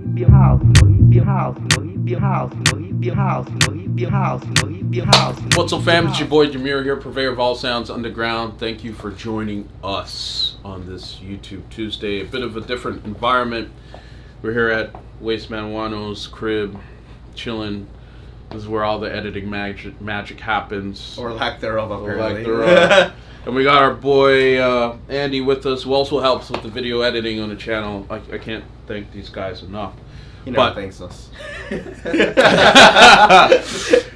What's up, fam? It's your boy Demuir here, purveyor of all sounds underground. Thank you for joining us on this YouTube Tuesday. A bit of a different environment. We're here at Wasteman Wano's crib, chilling. This is where all the editing magic happens. Or lack thereof, apparently. And we got our boy Andy with us, who also helps with the video editing on the channel. I can't thank these guys enough. He never thanks us.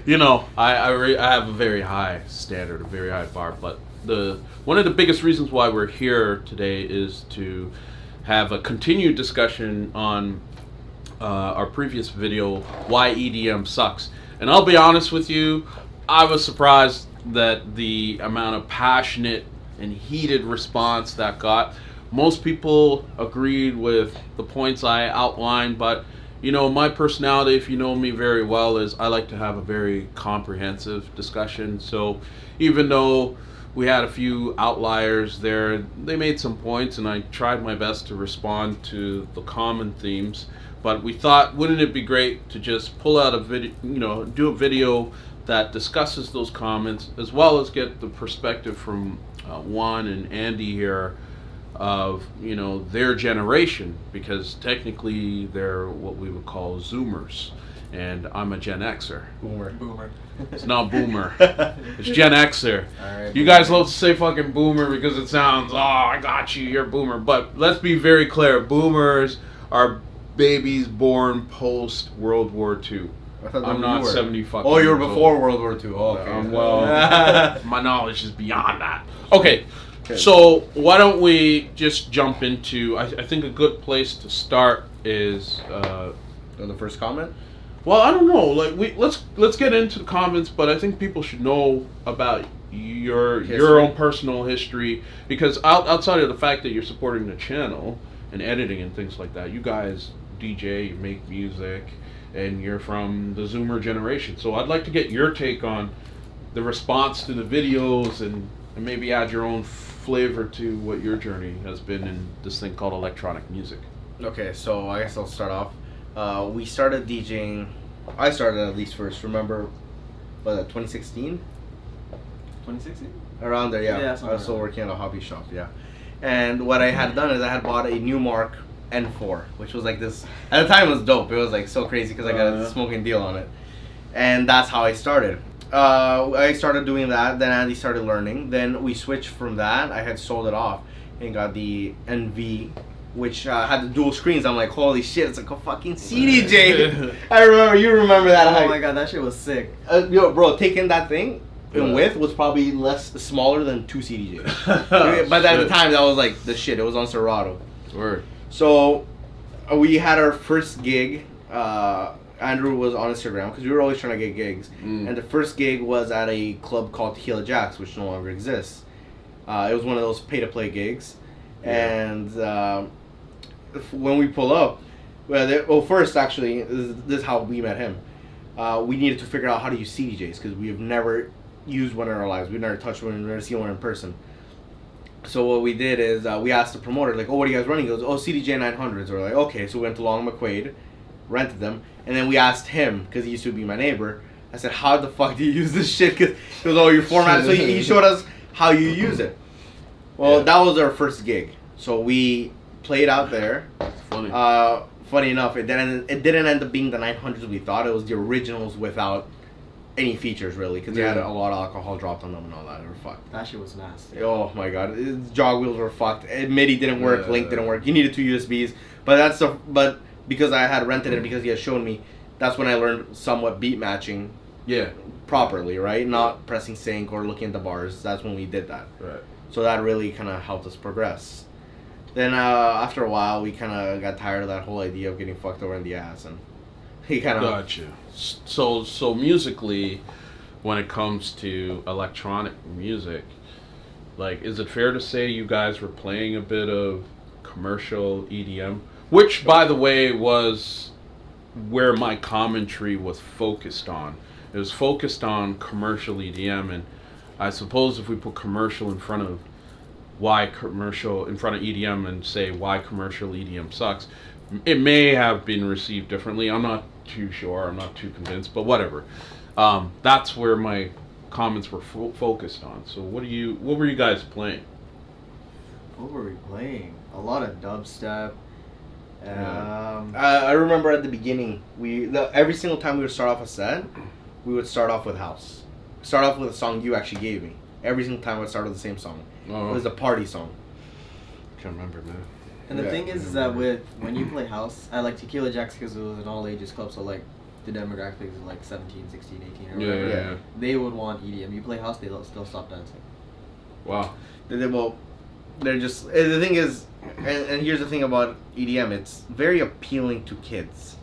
You know, I have a very high standard, a very high bar. But one of the biggest reasons why we're here today is to have a continued discussion on our previous video, why EDM sucks. And I'll be honest with you, I was surprised that the amount of passionate and heated response that got. Most people agreed with the points I outlined, but you know, my personality, if you know me very well, is I like to have a very comprehensive discussion. So even though we had a few outliers there, they made some points, and I tried my best to respond to the common themes. But we thought, wouldn't it be great to just pull out a video, do a video that discusses those comments, as well as get the perspective from Juan and Andy here of, their generation, because technically they're what we would call Zoomers, and I'm a Gen Xer. Boomer. It's not Boomer. It's Gen Xer. Right, you guys love to say fucking Boomer because it sounds, I got you, you're Boomer. But let's be very clear. Boomers are babies born post World War II. I'm not 70 fucking. Oh, you were before World War II. Oh, okay. Well, my knowledge is beyond that. Okay, so why don't we just jump into? I think a good place to start is the first comment. Well, I don't know. Like let's get into the comments, but I think people should know about your own personal history, because outside of the fact that you're supporting the channel and editing and things like that, you guys DJ, you make music, and you're from the Zoomer generation. So I'd like to get your take on the response to the videos, and maybe add your own flavor to what your journey has been in this thing called electronic music. Okay, so I guess I'll start off. We started DJing. I started at least first. Remember, 2016? 2016? Around there, yeah. I was still working at a hobby shop, yeah. And what I had done is I had bought a Newmark N4, which was like this. At the time, it was dope. It was like so crazy because I got a smoking deal on it, and that's how I started. I started doing that. Then Andy started learning. Then we switched from that. I had sold it off and got the NV, which had the dual screens. I'm like, holy shit, it's like a fucking CDJ. I remember. You remember that? Oh my god, that shit was sick. Yo, bro, taking that thing in width was probably smaller than two CDJs. But at the time, that was like the shit. It was on Serato. Word. So we had our first gig. Andrew was on Instagram because we were always trying to get gigs. And the first gig was at a club called Tequila Jack's, which no longer exists. It was one of those pay-to-play gigs. Yeah. And when we pull up, first actually, this is how we met him. We needed to figure out how to use CDJs because we have never used one in our lives. We've never touched one, we've never seen one in person. So what we did is we asked the promoter, like, what are you guys running? He goes, CDJ 900s. We're like, okay. So we went to Long McQuaid, rented them, and then we asked him, because he used to be my neighbor, I said, how the fuck do you use this shit? Because he goes, you format it. So he showed us how you use it. Well, that was our first gig. So we played out there. Funny. Funny enough, it didn't end up being the 900s we thought. It was the originals without any features, really, because they had a lot of alcohol dropped on them and all that. They were fucked. That shit was nasty. Oh my god, jog wheels were fucked. MIDI didn't work. Link didn't work. You needed two USBs. But because I had rented it, because he had shown me, that's when I learned somewhat beat matching. Yeah. Properly, right? Not pressing sync or looking at the bars. That's when we did that. Right. So that really kind of helped us progress. Then after a while, we kind of got tired of that whole idea of getting fucked over in the ass, and he kind of. Gotcha. So musically, when it comes to electronic music, like, is it fair to say you guys were playing a bit of commercial EDM? Which, by the way, was where my commentary was focused on. It was focused on commercial EDM, and I suppose if we put commercial in front of EDM and say why commercial EDM sucks, it may have been received differently. I'm not too sure. I'm not too convinced, but whatever. That's where my comments were focused on. So what were you guys playing? What were we playing? A lot of dubstep. I remember at the beginning, every single time we would start off a set, we would start off with house. Start off with a song you actually gave me. Every single time I'd start with the same song. Oh. It was a party song. Can't remember, man. And the thing is that when you play house, I like Tequila Jacks because it was an all ages club, so like the demographics is like 17, 16, 18 or whatever. Yeah. They would want EDM. You play house, they'll still stop dancing. Wow. They're just, the thing is, and here's the thing about EDM, it's very appealing to kids.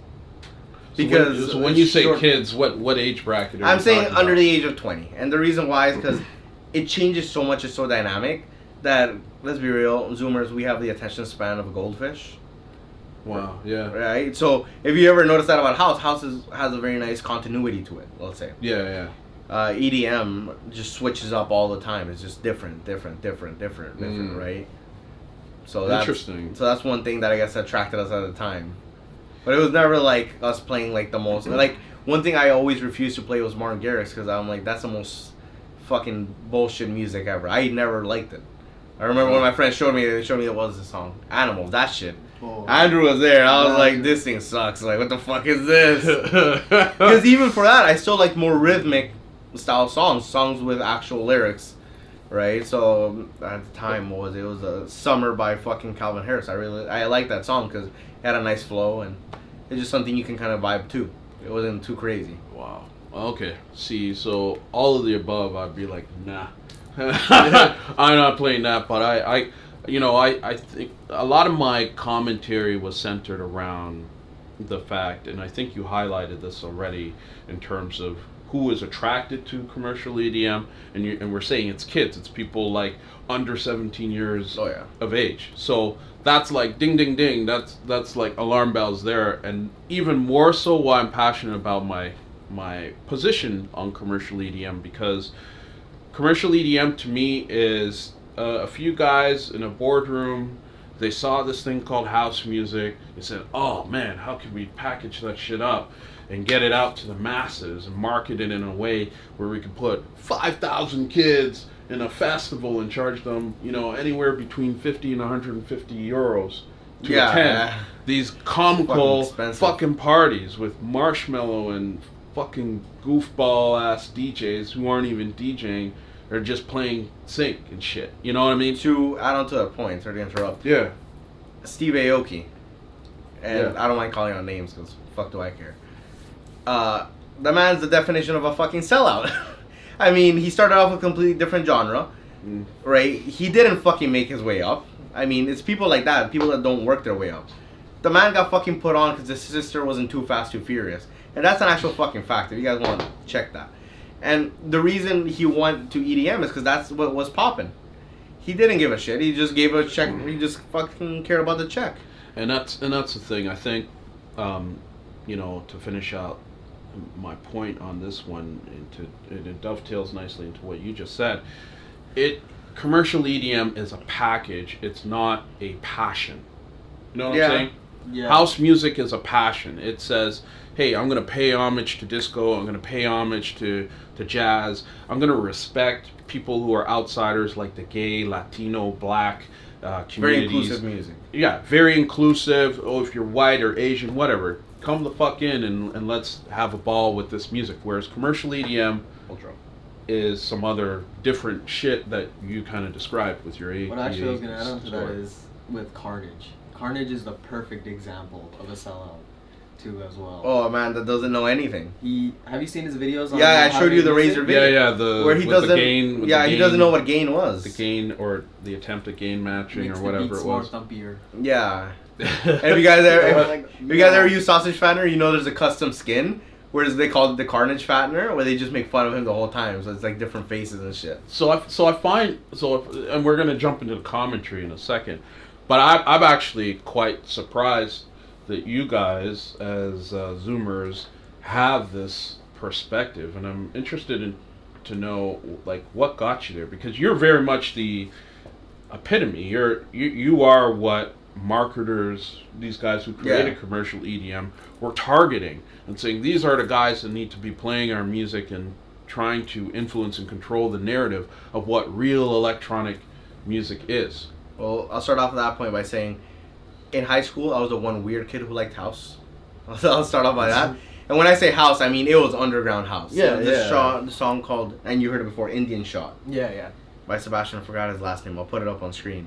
Because so when you say kids, what age bracket are I'm you saying talking under about? the age of 20. And the reason why is because it changes so much, it's so dynamic, that, let's be real, Zoomers, we have the attention span of a goldfish. Wow, yeah. Right? So, if you ever notice that about house has a very nice continuity to it, let's say. Yeah. EDM just switches up all the time. It's just different, right? So that's interesting. So that's one thing that I guess attracted us at the time. But it was never like us playing like the most. Like one thing I always refused to play was Martin Garrix because I'm like, that's the most fucking bullshit music ever. I never liked it. I remember when my friends showed me it was the song Animals. That shit. Oh. Andrew was there. I was like, this thing sucks. Like, what the fuck is this? Because even for that, I still like more rhythmic style songs with actual lyrics, right? So at the time, it was Summer by fucking Calvin Harris. I like that song because it had a nice flow and it's just something you can kind of vibe to. It wasn't too crazy. Wow. Okay. See, so all of the above, I'd be like, nah. I'm not playing that, but I think a lot of my commentary was centered around the fact, and I think you highlighted this already in terms of who is attracted to commercial EDM, and we're saying it's kids, it's people like under 17 years of age. So that's like ding ding ding. That's like alarm bells there, and even more so why I'm passionate about my position on commercial EDM, because commercial EDM to me is a few guys in a boardroom. They saw this thing called house music. They said, "Oh man, how can we package that shit up and get it out to the masses and market it in a way where we can put 5,000 kids in a festival and charge them, anywhere between 50 and 150 euros to attend these comical fucking parties with marshmallow and fucking goofball ass DJs who aren't even DJing." Or just playing sync and shit. You know what I mean? To add on to that point, sorry to interrupt. Yeah. Steve Aoki. And I don't mind calling out names because fuck do I care. The man's the definition of a fucking sellout. I mean, he started off with a completely different genre. Right? He didn't fucking make his way up. I mean, it's people like that, people that don't work their way up. The man got fucking put on because his sister wasn't Too Fast, Too Furious. And that's an actual fucking fact. If you guys want to check that. And the reason he went to EDM is because that's what was popping. He didn't give a shit. He just gave a check. He just fucking cared about the check. And that's the thing. I think, to finish out my point on this one, and it dovetails nicely into what you just said. Commercial EDM is a package. It's not a passion. You know what I'm saying? Yeah. House music is a passion. It says, hey, I'm going to pay homage to disco. I'm going to pay homage to jazz. I'm going to respect people who are outsiders like the gay, Latino, black communities. Very inclusive music. Yeah, very inclusive. Oh, if you're white or Asian, whatever. Come the fuck in and let's have a ball with this music. Whereas commercial EDM is some other different shit that you kind of described with your What actually I was going to add on to that is with Carnage. Carnage is the perfect example of a sellout too as well. Oh man, that doesn't know anything. Have you seen his videos? On I showed you the Razor video. Where he doesn't. He doesn't know what gain was. The gain or the attempt at gain matching or whatever it was. Yeah. And if you guys ever use Sausage Fattener, you know there's a custom skin. Whereas they call it the Carnage Fattener, where they just make fun of him the whole time. So it's like different faces and shit. And we're gonna jump into the commentary in a second, but I'm actually quite surprised that you guys, as Zoomers, have this perspective, and I'm interested to know like what got you there, because you're very much the epitome. You are what marketers, these guys who created commercial EDM, were targeting and saying these are the guys that need to be playing our music and trying to influence and control the narrative of what real electronic music is. Well, I'll start off at that point by saying, in high school, I was the one weird kid who liked house. I'll start off by that. And when I say house, I mean it was underground house. Yeah, the song called, and you heard it before, Indian Shot. Yeah. By Sebastian. I forgot his last name. I'll put it up on screen.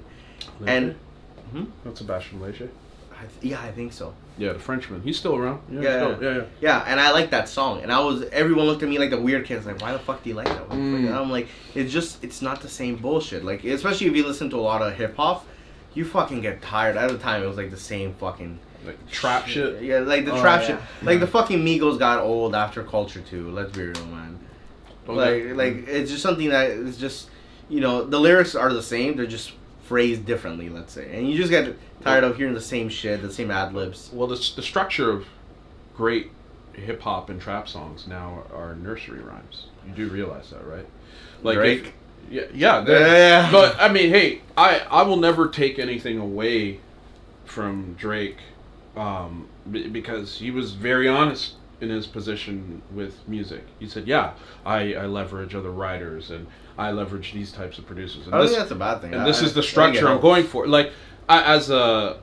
And That's Sebastian Leger. I think so. Yeah, the Frenchman. He's still around. Yeah, and I like that song. And everyone looked at me like the weird kid. It's like, why the fuck do you like that one? And I'm like, it's not the same bullshit. Like, especially if you listen to a lot of hip hop, you fucking get tired. At the time, it was like the same fucking like trap shit. Yeah, like the trap shit. Like the fucking Migos got old after Culture 2. Let's be real, man. Like it's just something that is just, the lyrics are the same. They're just phrased differently, let's say, and you just get tired of hearing the same shit, the same ad libs. Well, the structure of great hip hop and trap songs now are nursery rhymes. You do realize that, right? Like Drake. Yeah. But I mean, hey, I will never take anything away from Drake, because he was very honest in his position with music. He said, "Yeah, I leverage other writers and I leverage these types of producers." And I don't think that's a bad thing. And this is the structure I'm going for. Like, as a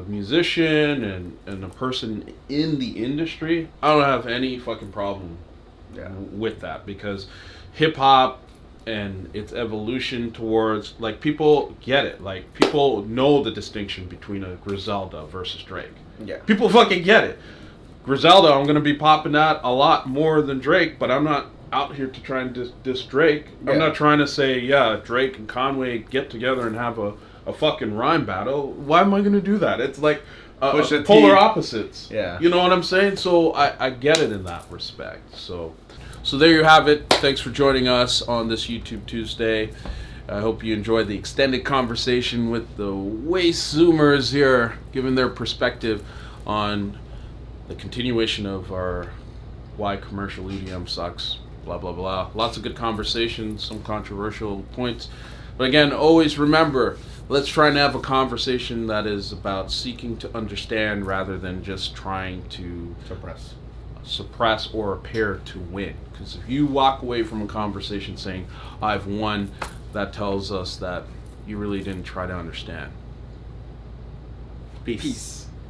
musician and a person in the industry, I don't have any fucking problem with that, because hip hop and its evolution towards, like, people get it. Like, people know the distinction between a Griselda versus Drake. Yeah. People fucking get it. Griselda, I'm going to be popping that a lot more than Drake, but I'm not out here to try and diss Drake. Yeah. I'm not trying to say, Drake and Conway get together and have a fucking rhyme battle. Why am I going to do that? It's like polar opposites. Yeah. You know what I'm saying? So I get it in that respect. So there you have it. Thanks for joining us on this YouTube Tuesday. I hope you enjoyed the extended conversation with the Waste Zoomers here, giving their perspective on the continuation of our why commercial EDM sucks, blah, blah, blah. Lots of good conversations, some controversial points. But again, always remember, let's try and have a conversation that is about seeking to understand rather than just trying to suppress or appear to win. Because if you walk away from a conversation saying, I've won, that tells us that you really didn't try to understand. Peace.